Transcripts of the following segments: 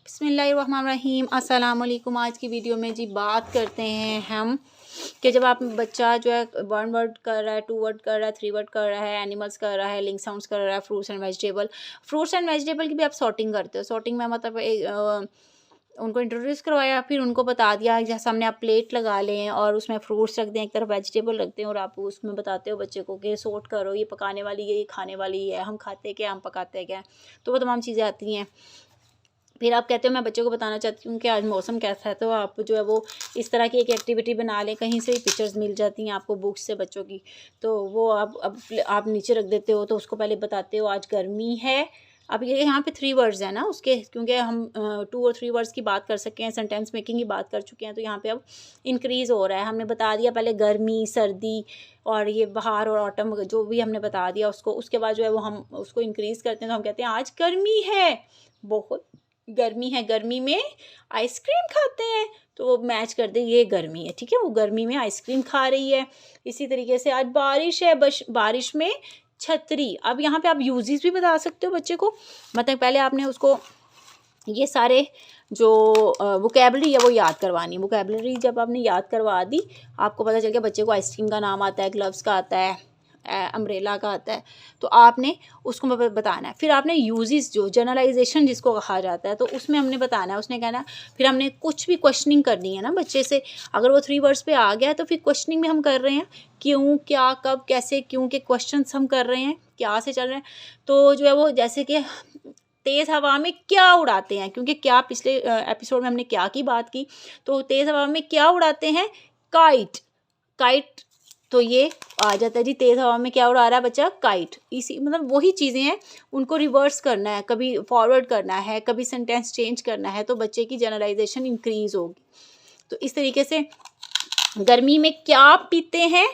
बिस्मिल्लाहिर्रहमानिर्रहीम अस्सलाम वालेकुम। आज की वीडियो में जी बात करते हैं हम कि जब आप बच्चा जो है 1 वर्ड कर रहा है, 2 वर्ड कर रहा है, 3 वर्ड कर रहा है, एनिमल्स कर रहा है, लिंक साउंड्स कर रहा है, फ्रूट्स एंड वेजिटेबल की भी आप सॉर्टिंग करते हो। सॉर्टिंग में मतलब उनको इंट्रोड्यूस करवाया, फिर उनको बता दिया जैसे हमने आप प्लेट लगा लें और उसमें फ्रूट्स रख दें, एक तरफ वेजिटेबल रख दें और आप उसमें बताते हो बच्चे को कि सॉर्ट करो, ये पकाने वाली है, ये खाने वाली है, हम खाते क्या, हम पकाते क्या। तो वो तमाम चीज़ें आती हैं। फिर आप कहते हो मैं बच्चों को बताना चाहती हूँ कि आज मौसम कैसा है, तो आप जो है वो इस तरह की एक एक्टिविटी बना लें। कहीं से भी पिक्चर्स मिल जाती हैं आपको बुक्स से बच्चों की, तो वो आप नीचे रख देते हो। तो उसको पहले बताते हो आज गर्मी है। अब ये यहाँ पे 3 वर्ड्स हैं ना उसके, क्योंकि हम 2 और 3 वर्ड्स की बात कर सके हैं, सेंटेंस मेकिंग की बात कर चुके हैं, तो यहाँ पे अब इंक्रीज़ हो रहा है। हमने बता दिया पहले गर्मी, सर्दी और ये बहार और ऑटम जो भी हमने बता दिया उसको। उसके बाद जो है वो हम उसको इंक्रीज़ करते हैं, तो हम कहते हैं आज गर्मी है, बहुत गर्मी है, गर्मी में आइसक्रीम खाते हैं, तो वो मैच कर दे ये गर्मी है, ठीक है, वो गर्मी में आइसक्रीम खा रही है। इसी तरीके से आज बारिश है, बारिश में छतरी। अब यहाँ पे आप यूजेस भी बता सकते हो बच्चे को, मतलब पहले आपने उसको ये सारे जो वोकेबलरी है वो याद करवानी। वोकेबलरी जब आपने याद करवा दी, आपको पता चल गया बच्चे को आइसक्रीम का नाम आता है, ग्लव्स का आता है, अम्ब्रेला का आता है, तो आपने उसको बताना है। फिर आपने यूजेस जो जनरलाइजेशन जिसको कहा जाता है, तो उसमें हमने बताना है, उसने कहना है। फिर हमने कुछ भी क्वेश्चनिंग करनी है ना बच्चे से। अगर वो 3 वर्ड्स पे आ गया तो फिर क्वेश्चनिंग में हम कर रहे हैं क्यों, क्या, कब, कैसे, क्यों के क्वेश्चंस हम कर रहे हैं, क्या से चल रहे हैं। तो जो है वो जैसे कि तेज़ हवा में क्या उड़ाते हैं, क्योंकि क्या पिछले एपिसोड में हमने क्या की बात की, तो तेज़ हवा में क्या उड़ाते हैं, काइट। काइट तो ये आ जाता है जी, तेज़ हवा में क्या उड़ा रहा है बच्चा, काइट। इसी मतलब वही चीज़ें हैं, उनको रिवर्स करना है, कभी फॉरवर्ड करना है, कभी सेंटेंस चेंज करना है, तो बच्चे की जनरलाइजेशन इंक्रीज होगी। तो इस तरीके से गर्मी में क्या पीते हैं,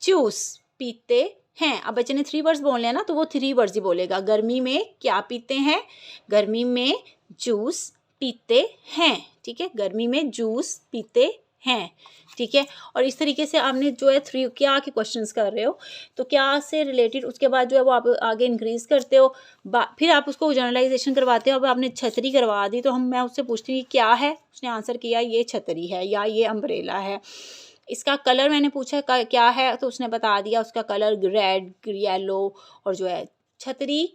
जूस पीते हैं। अब बच्चे ने 3 वर्ड्स बोलने हैं ना, तो वो 3 वर्ड्स ही बोलेगा। गर्मी में क्या पीते हैं, गर्मी में जूस पीते हैं, ठीक है, गर्मी में जूस पीते हैं, ठीक है। और इस तरीके से आपने जो है 3 क्या के क्वेश्चंस कर रहे हो, तो क्या से रिलेटेड उसके बाद जो है वो आप आगे इंक्रीज करते हो। फिर आप उसको जनरलाइजेशन करवाते हो। अब आपने छतरी करवा दी, तो मैं उससे पूछती हूँ क्या है, उसने आंसर किया ये छतरी है या ये अम्ब्रेला है। इसका कलर मैंने पूछा क्या है, तो उसने बता दिया उसका कलर रेड, येलो। और जो है छतरी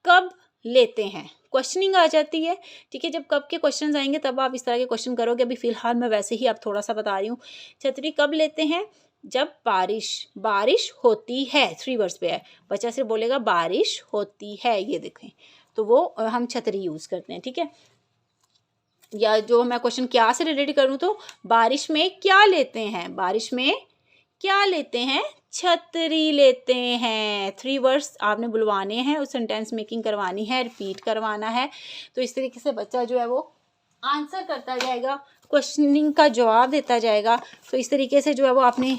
कब लेते हैं, क्वेश्चनिंग आ जाती है, ठीक है। जब कब के क्वेश्चंस आएंगे तब आप इस तरह के क्वेश्चन करोगे। अभी फिलहाल मैं वैसे ही आप थोड़ा सा बता रही हूँ। छतरी कब लेते हैं, जब बारिश होती है। 3 वर्ड्स पे है, बच्चा सिर्फ बोलेगा बारिश होती है, ये देखें, तो वो हम छतरी यूज करते हैं, ठीक है। या जो मैं क्वेश्चन क्या से रिलेटेड करूँ, तो बारिश में क्या लेते हैं, बारिश में क्या लेते हैं, छतरी लेते हैं। 3 वर्ड्स आपने बुलवाने हैं, उस सेंटेंस मेकिंग करवानी है, रिपीट करवाना है। तो इस तरीके से बच्चा जो है वो आंसर करता जाएगा, क्वेश्चनिंग का जवाब देता जाएगा। तो इस तरीके से जो है वो आपने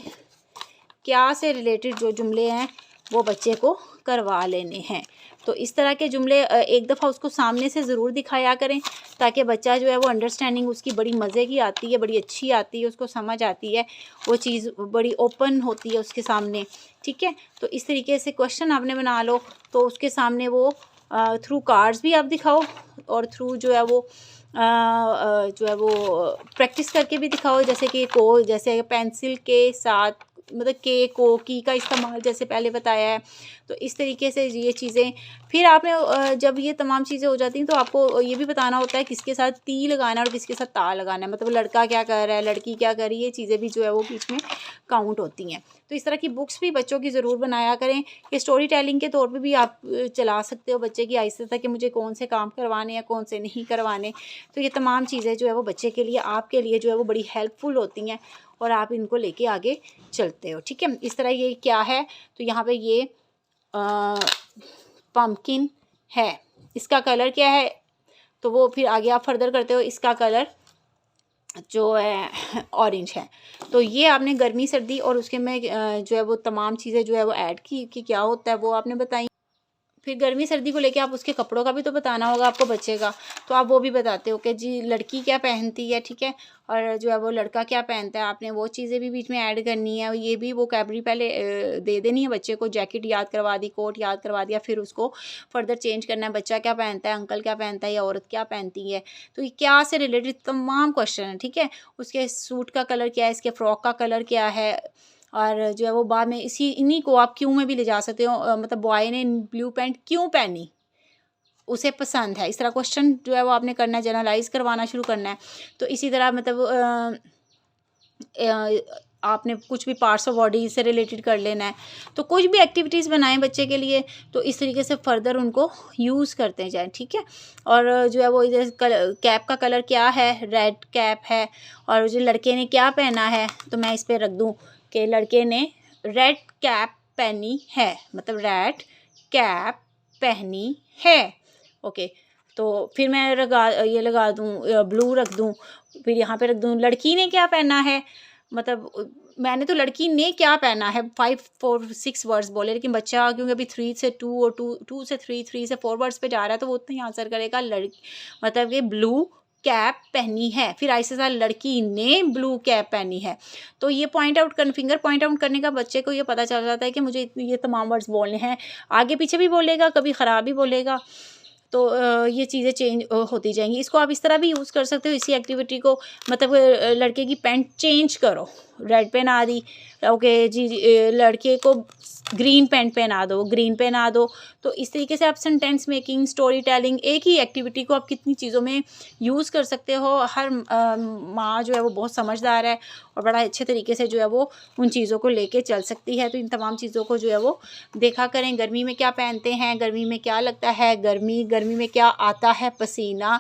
क्या से रिलेटेड जो जुमले हैं वो बच्चे को करवा लेने हैं। तो इस तरह के जुमले एक दफ़ा उसको सामने से ज़रूर दिखाया करें, ताकि बच्चा जो है वो अंडरस्टैंडिंग उसकी बड़ी मज़े की आती है, बड़ी अच्छी आती है, उसको समझ आती है, वो चीज़ बड़ी ओपन होती है उसके सामने, ठीक है। तो इस तरीके से क्वेश्चन आपने बना लो, तो उसके सामने वो थ्रू कार्ड्स भी आप दिखाओ और थ्रू जो है वो प्रैक्टिस करके भी दिखाओ। जैसे कि जैसे पेंसिल के साथ मतलब के, को, की का इस्तेमाल जैसे पहले बताया है। तो इस तरीके से ये चीज़ें फिर आपने जब ये तमाम चीज़ें हो जाती हैं, तो आपको ये भी बताना होता है किसके साथ ती लगाना है और किसके साथ ता लगाना है, मतलब लड़का क्या कर रहा है, लड़की क्या कर रही है, ये चीज़ें भी जो है वो बीच में काउंट होती हैं। तो इस तरह की बुक्स भी बच्चों की ज़रूर बनाया करें। कि स्टोरी टेलिंग के तौर पे भी आप चला सकते हो बच्चे की आहिस्ते तक कि मुझे कौन से काम करवाने या कौन से नहीं करवाने। तो ये तमाम चीज़ें जो है वो बच्चे के लिए, आपके लिए जो है वो बड़ी हेल्पफुल होती हैं और आप इनको लेके आगे चलते हो, ठीक है। इस तरह ये क्या है, तो यहाँ पे ये पम्पकिन है, इसका कलर क्या है, तो वो फिर आगे आप फर्दर करते हो, इसका कलर जो है ऑरेंज है। तो ये आपने गर्मी, सर्दी और उसके में जो है वो तमाम चीज़ें जो है वो ऐड की कि क्या होता है वो आपने बताई। फिर गर्मी सर्दी को लेके आप उसके कपड़ों का भी तो बताना होगा आपको बच्चे का, तो आप वो भी बताते हो कि जी लड़की क्या पहनती है, ठीक है, और जो है वो लड़का क्या पहनता है। आपने वो चीज़ें भी बीच में ऐड करनी है, और ये भी वो कैबरी पहले दे देनी है बच्चे को। जैकेट याद करवा दी, कोट याद करवा दिया, फिर उसको फर्दर चेंज करना है। बच्चा क्या पहनता है, अंकल क्या पहनता है, या औरत क्या पहनती है। तो ये क्या से रिलेटेड तमाम क्वेश्चन है, ठीक है। उसके सूट का कलर क्या है, इसके फ्रॉक का कलर क्या है, और जो है वो बाद में इन्हीं को आप क्यों में भी ले जा सकते हो। मतलब बॉय ने ब्लू पैंट क्यों पहनी, उसे पसंद है। इस तरह क्वेश्चन जो है वो आपने करना है, जनरलाइज करवाना शुरू करना है। तो इसी तरह मतलब आपने कुछ भी पार्ट्स ऑफ बॉडी से रिलेटेड कर लेना है। तो कुछ भी एक्टिविटीज़ बनाएं बच्चे के लिए, तो इस तरीके से फर्दर उनको यूज़ करते जाएं, ठीक है। और जो है वो इधर कैप का कलर क्या है, रेड कैप है। और जो लड़के ने क्या पहना है, तो मैं इस पर रख दूँ कि लड़के ने रेड कैप पहनी है, मतलब रेड कैप पहनी है। ओके, तो फिर मैं ये लगा दूँ, ब्लू रख दूँ। फिर यहाँ पे रख दूँ लड़की ने क्या पहना है, मतलब मैंने तो लड़की ने क्या पहना है 5 4 6 वर्ड्स बोले, लेकिन बच्चा क्योंकि अभी 3 से 2 और 2 से 3 से 4 वर्ड्स पे जा रहा है, तो वो उतना ही आंसर करेगा मतलब कि ब्लू कैप पहनी है। फिर ऐसे साथ लड़की ने ब्लू कैप पहनी है। तो ये फिंगर पॉइंट आउट करने का बच्चे को ये पता चल जाता है कि मुझे ये तमाम वर्ड्स बोलने हैं। आगे पीछे भी बोलेगा, कभी ख़राब भी बोलेगा, तो ये चीज़ें चेंज होती जाएंगी। इसको आप इस तरह भी यूज़ कर सकते हो, इसी एक्टिविटी को। मतलब लड़के की पैंट चेंज करो, रेड पहना दी, ओके जी, लड़के को ग्रीन पैंट पहना दो, ग्रीन पहना दो। तो इस तरीके से आप सेंटेंस मेकिंग, स्टोरी टेलिंग, एक ही एक्टिविटी को आप कितनी चीज़ों में यूज़ कर सकते हो। हर माँ जो है वो बहुत समझदार है और बड़ा अच्छे तरीके से जो है वो उन चीज़ों को लेके चल सकती है। तो इन तमाम चीज़ों को जो है वो देखा करें। गर्मी में क्या पहनते हैं, गर्मी में क्या लगता है, गर्मी में क्या आता है पसीना,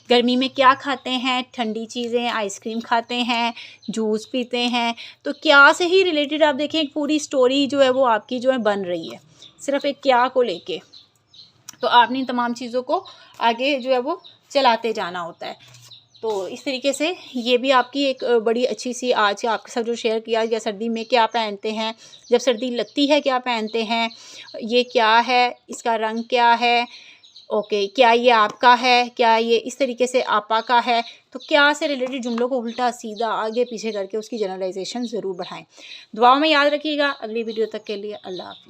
गर्मी में क्या खाते हैं, ठंडी चीज़ें, आइसक्रीम खाते हैं, जूस पीते हैं। तो क्या से ही रिलेटेड आप देखें एक पूरी स्टोरी जो है वो आपकी जो है बन रही है, सिर्फ एक क्या को लेके। तो आपने इन तमाम चीज़ों को आगे जो है वो चलाते जाना होता है। तो इस तरीके से ये भी आपकी एक बड़ी अच्छी सी आज आपके साथ जो शेयर किया, या सर्दी में क्या पहनते हैं, जब सर्दी लगती है क्या पहनते हैं, ये क्या है, इसका रंग क्या है, ओके, क्या ये आपका है, क्या ये इस तरीके से आपा का है। तो क्या से रिलेटेड जुमलों को उल्टा सीधा आगे पीछे करके उसकी जनरलाइजेशन ज़रूर बढ़ाएं। दुआओं में याद रखिएगा। अगली वीडियो तक के लिए अल्लाह हाफ़िज़।